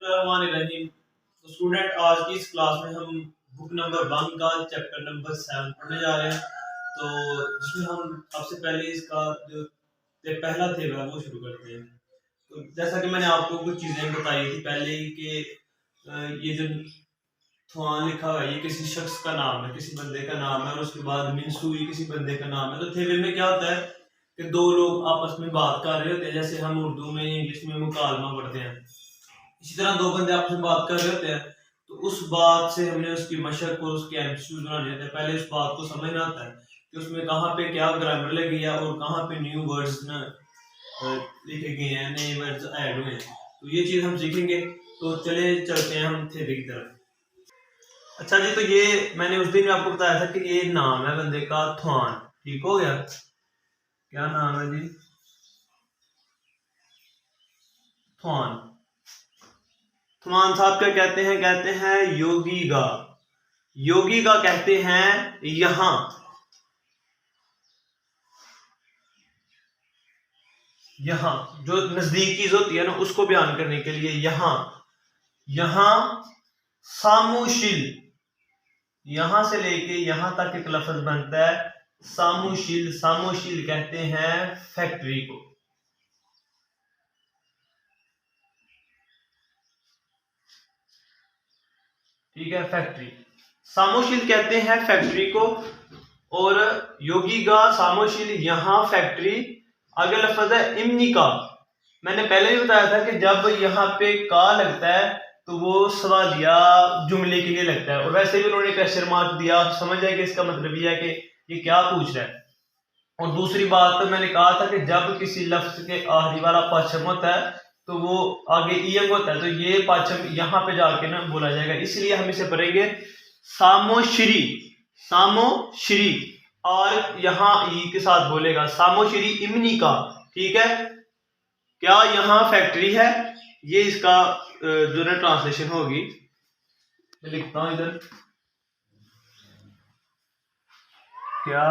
बिस्मिल्लाहिर्रहमानिर्रहीम। तो स्टूडेंट, आज की इस क्लास में हम बुक नंबर 1 का चैप्टर नंबर 7 पढ़ने जा रहे हैं। तो जिसमें हम सबसे पहले इसका जो पहला थेबा वो शुरू करते हैं। तो जैसा कि मैंने आपको कुछ चीज़ें बताई थी पहले ही कि ये जो थवान लिखा हुआ है ये किसी शख्स का नाम है, किसी बंदे का नाम है, और उसके बाद मिनसू ये किसी बंदे का नाम है। तो थेबे में क्या होता है कि दो लोग आपस में बात कर रहे होते हैं, जैसे हम उर्दू में इंग्लिश में मुकालमा पढ़ते हैं। इसी तरह दो बंदे आपस में बात कर रहे होते हैं, तो उस बात से हमने उसकी मशक और उसके एमसीक्यूज बनाने होते हैं। पहले उस बात को समझना होता है कि उसमें कहाँ पे क्या ग्रामर लगी है और कहाँ पे न्यू वर्ड्स ना लिखे गए हैं, नए वर्ड्स ऐड हुए हैं। तो ये चीज़ हम सीखेंगे। तो चले चलते हैं हम थेबे की तरफ। अच्छा जी, तो ये मैंने उस दिन आपको बताया था कि ये नाम है बंदे का थवान। ठीक हो गया? क्या नाम है जी? थवान। थवान साहब क्या कहते हैं? कहते हैं योगीगा। योगीगा कहते हैं यहां। यहां जो नजदीक चीज होती है ना उसको बयान करने के लिए यहां। यहां सामुशील, यहां से लेके यहां तक एक लफ्ज बनता है सामुशील। सामुशील कहते हैं फैक्ट्री को। ठीक है, फैक्ट्री। सामुशील कहते हैं फैक्ट्री को, और योगीगा सामुशील यहां फैक्ट्री। आगे लफ्ज है इमनी का। मैंने पहले भी बताया था कि जब यहाँ पे का लगता है तो वो सवालिया जुमले के लिए लगता है, और वैसे भी उन्होंने क्वेश्चन मार्क दिया, समझ जाए कि इसका मतलब ये है कि ये क्या पूछ रहा है। और दूसरी बात तो मैंने कहा था कि जब किसी लफ्ज के आखिरी वाला पाचम होता है तो वो आगे ईयंग होता है, तो ये पाचम यहाँ पे जाके ना बोला जाएगा, इसलिए हम इसे पढ़ेंगे सामोश्री। सामोश्री, और यहाँ ई के साथ बोलेगा सामोश्री इमनी का। ठीक है, क्या यहाँ फैक्ट्री है? ये इसका जो ना ट्रांसलेशन होगी। मैं लिखता हूं इधर, क्या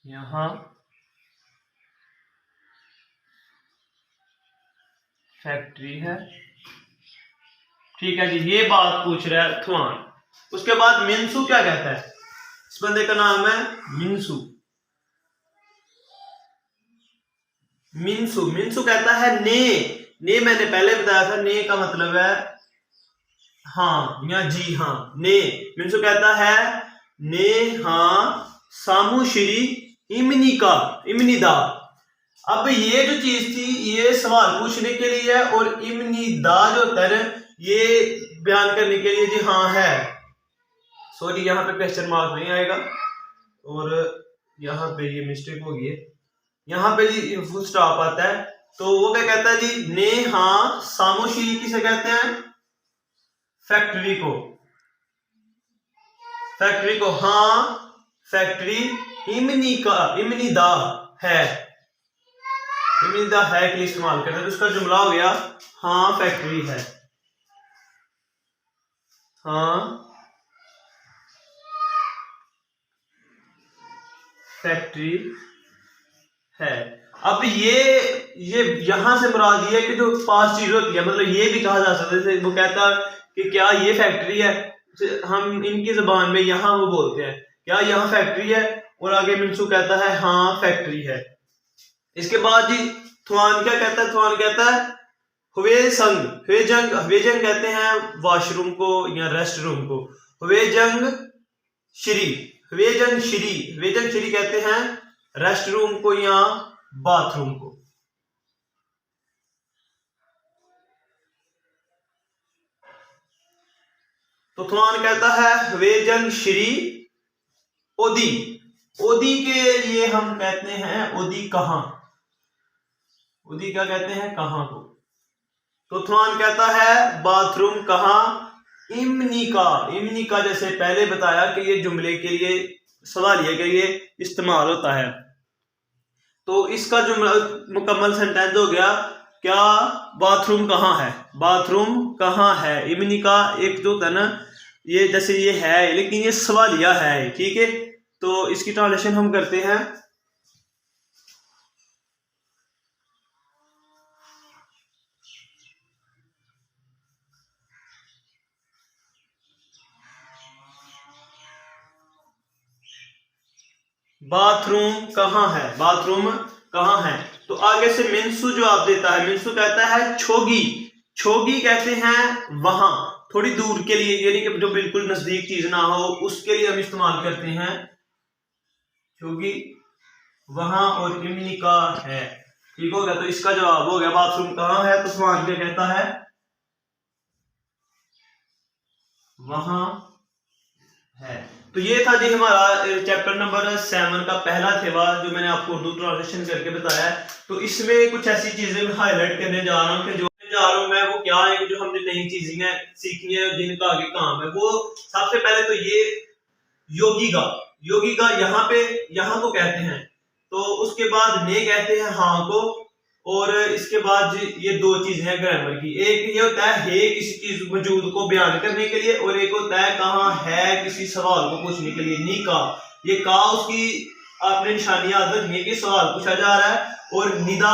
यहाँ फैक्ट्री है? ठीक है जी, ये बात पूछ रहा है थवान। उसके बाद मिनसू क्या कहता है? इस बंदे का नाम है मिनसू। मिनसू, मिनसू कहता है ने। ने मैंने पहले बताया था, ने का मतलब है हाँ या जी हाँ। ने मिनसू कहता है ने हाँ सामुश्री इमनी का, इमनीदा। अब ये जो चीज थी ये सवाल पूछने के लिए है, और इमनीदा जो होता है ये बयान करने के लिए जी हाँ है। सॉरी, यहाँ पे क्वेश्चन मार्क नहीं आएगा, और यहाँ पे ये मिस्टेक हो गई है। यहाँ पे जी फुल स्टॉप आता है। तो वो क्या कहता है जी? ने हाँ सामोशी किसे कहते हैं? फैक्ट्री को। फैक्ट्री को हाँ फैक्ट्री इमनी का, इमनीदा है। इमनीदा है के लिए इस्तेमाल करते हैं, तो उसका जुमला हो गया हाँ फैक्ट्री है। हाँ फैक्ट्री है। अब ये यहां से मुराद ये है कि जो पास चीज होती है, मतलब ये भी कहा जा सकता है, जैसे वो कहता है कि क्या ये फैक्ट्री है, हम इनकी जबान में यहाँ वो बोलते हैं क्या यहाँ फैक्ट्री है, और आगे मिनसू कहता है हाँ फैक्ट्री है। इसके बाद जी थवान क्या कहता है? थवान कहता है हुवेसंग। हुवेजंग, हुवेजंग कहते हैं वॉशरूम को या रेस्ट रूम को। हुवेजंग श्री, हुवेजंग श्री, हुवेजंग श्री कहते हैं रेस्ट रूम को या बाथरूम को। तो थवान कहता है हुवेजंग श्री ओदी। ओदी के लिए हम कहते हैं ओदी कहां। ओदी क्या कहते हैं? कहां को। तो थवान कहता है बाथरूम कहां? इमनी का। इमनी का जैसे पहले बताया कि ये जुमले के लिए, सवालिया के लिए इस्तेमाल होता है। तो इसका जो मुकम्मल सेंटेंस हो गया, क्या बाथरूम कहाँ है? बाथरूम कहाँ है? इमनी का एक जो था ना, ये जैसे ये है लेकिन ये सवालिया है। ठीक है, तो इसकी ट्रांसलेशन हम करते हैं। बाथरूम कहाँ है, बाथरूम कहाँ है। तो आगे से मिनसू जवाब देता है, मिनसू कहता है छोगी, छोगी कहते हैं वहां, थोड़ी दूर के लिए, यानी कि जो बिल्कुल नजदीक चीज ना हो उसके लिए हम इस्तेमाल करते हैं छोगी वहां, और इमनी का है। ठीक हो गया, तो इसका जवाब हो गया बाथरूम कहाँ है, तो सवाल क्या कहता है वहां है। तो ये था जी हमारा चैप्टर नंबर 7 का पहला थेवा, जो मैंने आपको उर्दू ट्रांसलेशन करके बताया है। तो इसमें कुछ ऐसी चीजें मैं हाईलाइट करने जा रहा हूँ कि जो जा रहा हूँ मैं वो क्या है, जो हमने नई चीजें सीखी है जिनका आगे काम है। वो सबसे पहले तो ये योगिगा, योगिगा यहाँ पे यहाँ को कहते हैं, तो उसके बाद ने कहते हैं हाँ को, और इसके बाद ये दो चीजें हैं ग्रामर की। एक ये होता है हे किसी चीज वजूद को बयान करने के लिए, और एक होता है कहाँ है किसी सवाल को पूछने के लिए। नी का, ये का उसकी आपने निशानी याद रखनी है कि सवाल पूछा जा रहा है और निदा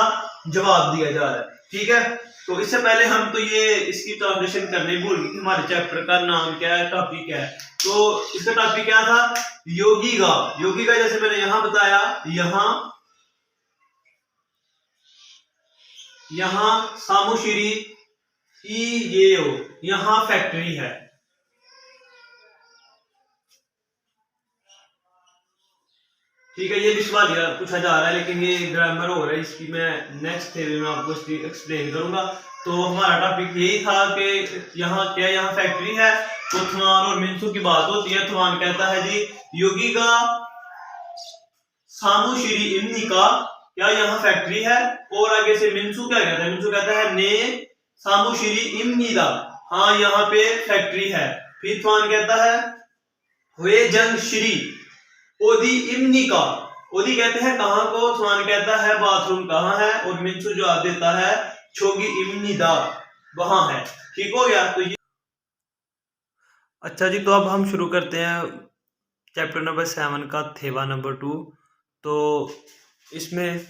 जवाब दिया जा रहा है। ठीक है, तो इससे पहले हम तो ये इसकी ट्रांसलेशन करने भूल गए कि हमारे चैप्टर का नाम क्या है, टॉपिक क्या है। तो इसका टॉपिक क्या था, योगिगा। योगिगा जैसे मैंने यहां बताया, यहां सामुश्री ये हो, यहां फैक्ट्री है। ठीक है, ये भी सवाल पूछा जा रहा है, लेकिन ये ग्रामर हो रहा है, इसकी मैं नेक्स्ट थ्योरी में आपको एक्सप्लेन करूंगा। तो हमारा टॉपिक यही था कि यहाँ क्या, यहाँ फैक्ट्री है, तो थवान और मिनसू की बात होती है। थवान कहता है जी योगी का सामू श्री इमनी का, क्या यहाँ फैक्ट्री है, और आगे से मिनसू क्या कहता है, मिनसू कहता है ने सामू श्री इमनी दा, हाँ यहाँ पे फैक्ट्री है। फिर थवान कहता है हुए जंग श्री ओदी इमनी का, ओदी कहते हैं कहाँ को, थवान कहता है बाथरूम कहाँ है, और मिनसू जवाब देता है छोगी इमनी दा, वहां है। ठीक हो गया, तो ये अच्छा जी। तो अब हम शुरू करते हैं चैप्टर नंबर 7 का थेवा नंबर 2। तो इसमें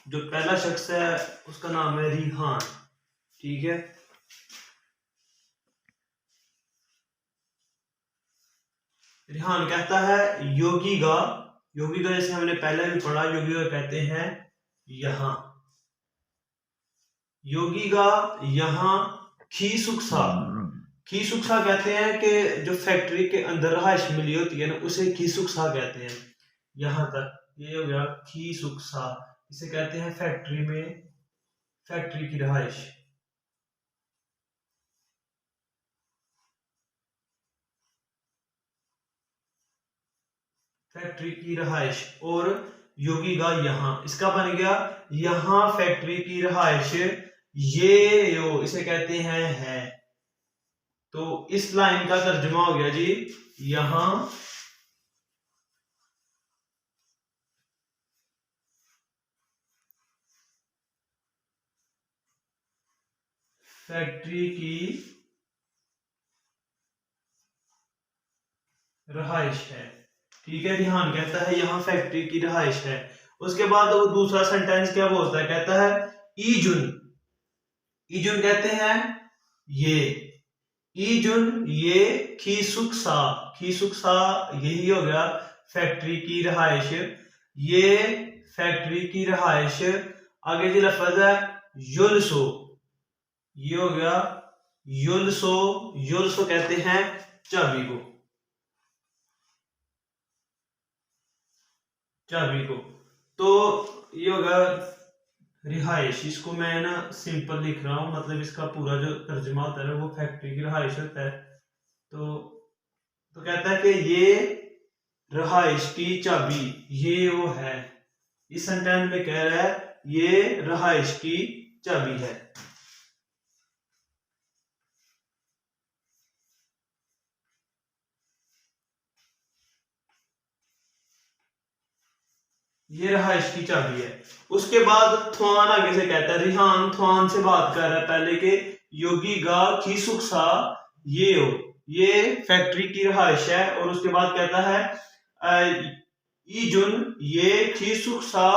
जो पहला शख्स है उसका नाम है रिहान। ठीक है, रिहान कहता है योगिगा, योगिगा जैसे हमने पहले भी पढ़ा, योगिगा कहते हैं यहां, योगिगा यहां खीसुक्सा, खीसुक्सा कहते हैं कि जो फैक्ट्री के अंदर रहायश मिली होती है ना, उसे खीसुक्सा कहते हैं। यहां तक ये हो गया खीसुक्सा, इसे कहते हैं फैक्ट्री में, फैक्ट्री की रहायश। फैक्ट्री की रहायश, और योगिगा यहाँ, इसका बन गया यहाँ फैक्ट्री की रहायश, ये यो इसे कहते हैं है। तो इस लाइन का तर्जुमा हो गया जी यहाँ फैक्ट्री की रहायश है। ठीक है, ध्यान कहता है यहाँ फैक्ट्री की रहायश है। उसके बाद वो दूसरा सेंटेंस क्या बोलता है, कहता है ईजुन, ईजुन कहते हैं ये, ईजुन ये खीसुक्सा, खीसुक्सा यही हो गया फैक्ट्री की रहायश, ये फैक्ट्री की रहायश। आगे जो लफ्ज है युलसो, ये हो गया युलसो, युलसो कहते हैं चाबी को, चाबी को। तो ये होगा रिहाइश, इसको मैं ना सिंपल लिख रहा हूं, मतलब इसका पूरा जो तर्जुमा होता है ना वो फैक्ट्री की रहाइश होता है। तो कहता है कि ये रहाइश की चाबी, ये वो है, इस सेंटेंस में कह रहा है ये रहाइश की चाबी है। ये रहाइश की चाबी है। उसके बाद थवान आगे से कहता है, रिहान थवान से बात कर रहा है पहले के योगी गा खीसुक्सा ये हो, ये फैक्ट्री की रहाइश है। और उसके बाद कहता है ईजुन ये खीसुक्सा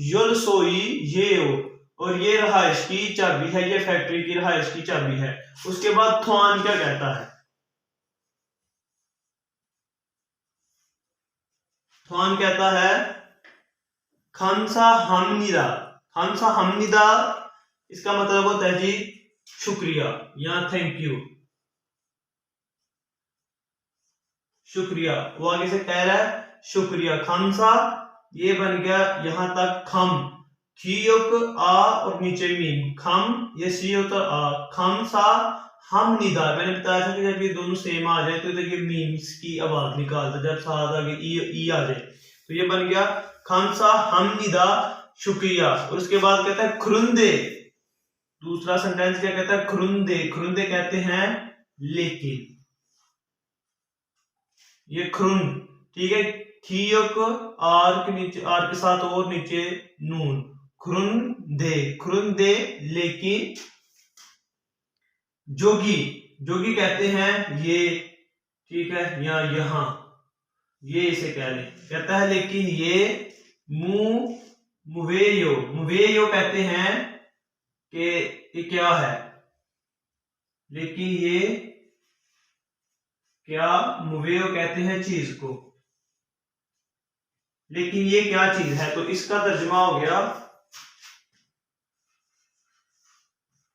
युलसोई ये हो, और ये रहाइश की चाबी है, ये फैक्ट्री की रहाइश की चाबी है। उसके बाद थवान क्या कहता है, तुआन कहता है खामसा हमनिदा, इसका मतलब होता है जी शुक्रिया या थैंक यू, शुक्रिया। वो आगे से कह रहा है शुक्रिया। खामसा ये बन गया यहां तक खम, खीयुक आ और नीचे मीम, खम ये सी होता आ, खामसा हम निदा। मैंने बताया था कि जब ये दोनों सेम आ जाए तो देखिए मीम्स की आवाज निकालता, जब साथ आगे ई आ जाए तो ये बन गया खामसा हम निदा शुक्रिया। और उसके बाद कहता है खुरुंदे, दूसरा सेंटेंस क्या कहता है, खुरुंदे, खुरुंदे कहते हैं लेकिन, ये खुरुन, ठीक है, खीयक आर के नीचे, आर के साथ और नीचे नून, खुरुन दे लेकिन जोगी, जोगी कहते हैं ये, ठीक है, या यहां, ये इसे कह लें, कहता है लेकिन ये मुवेयो, मुवेयो कहते हैं कि ये क्या है, लेकिन ये क्या, मुवेयो कहते हैं चीज को, लेकिन ये क्या चीज है, तो इसका तर्जुमा हो गया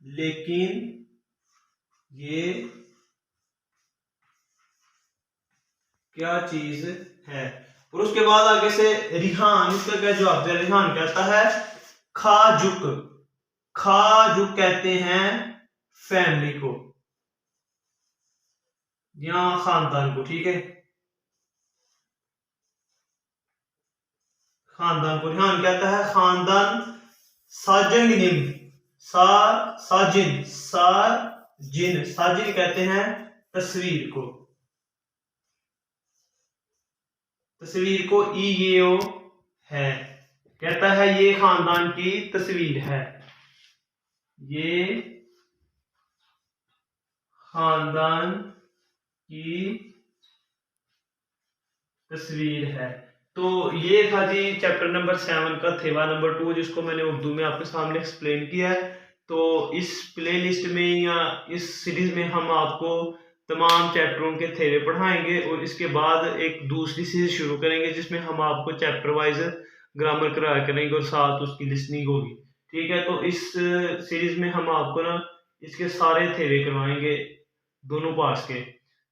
लेकिन ये क्या चीज है। और उसके बाद आगे से रिहान, इसका क्या जवाब दिया, रिहान कहता है खाजुक, खाजुक कहते हैं फैमिली को या खानदान को, ठीक है, खानदान को। रिहान कहता है खानदान साजनिम, साजिन, साजिन कहते हैं तस्वीर को, तस्वीर को ईओ है, कहता है ये खानदान की तस्वीर है, ये खानदान की तस्वीर है। तो ये था जी चैप्टर नंबर 7 का थेवा नंबर 2, जिसको मैंने उर्दू में आपके सामने एक्सप्लेन किया है। तो इस प्लेलिस्ट में या इस सीरीज में हम आपको तमाम चैप्टरों के थेवे पढ़ाएंगे और इसके बाद एक दूसरी सीरीज शुरू करेंगे जिसमें हम आपको चैप्टर वाइज ग्रामर कराया करेंगे और साथ उसकी लिसनिंग होगी, ठीक है। तो इस सीरीज में हम आपको ना इसके सारे थेवे करवाएंगे दोनों पार्ट्स के।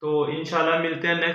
तो इंशाल्लाह मिलते हैं नेक्स्ट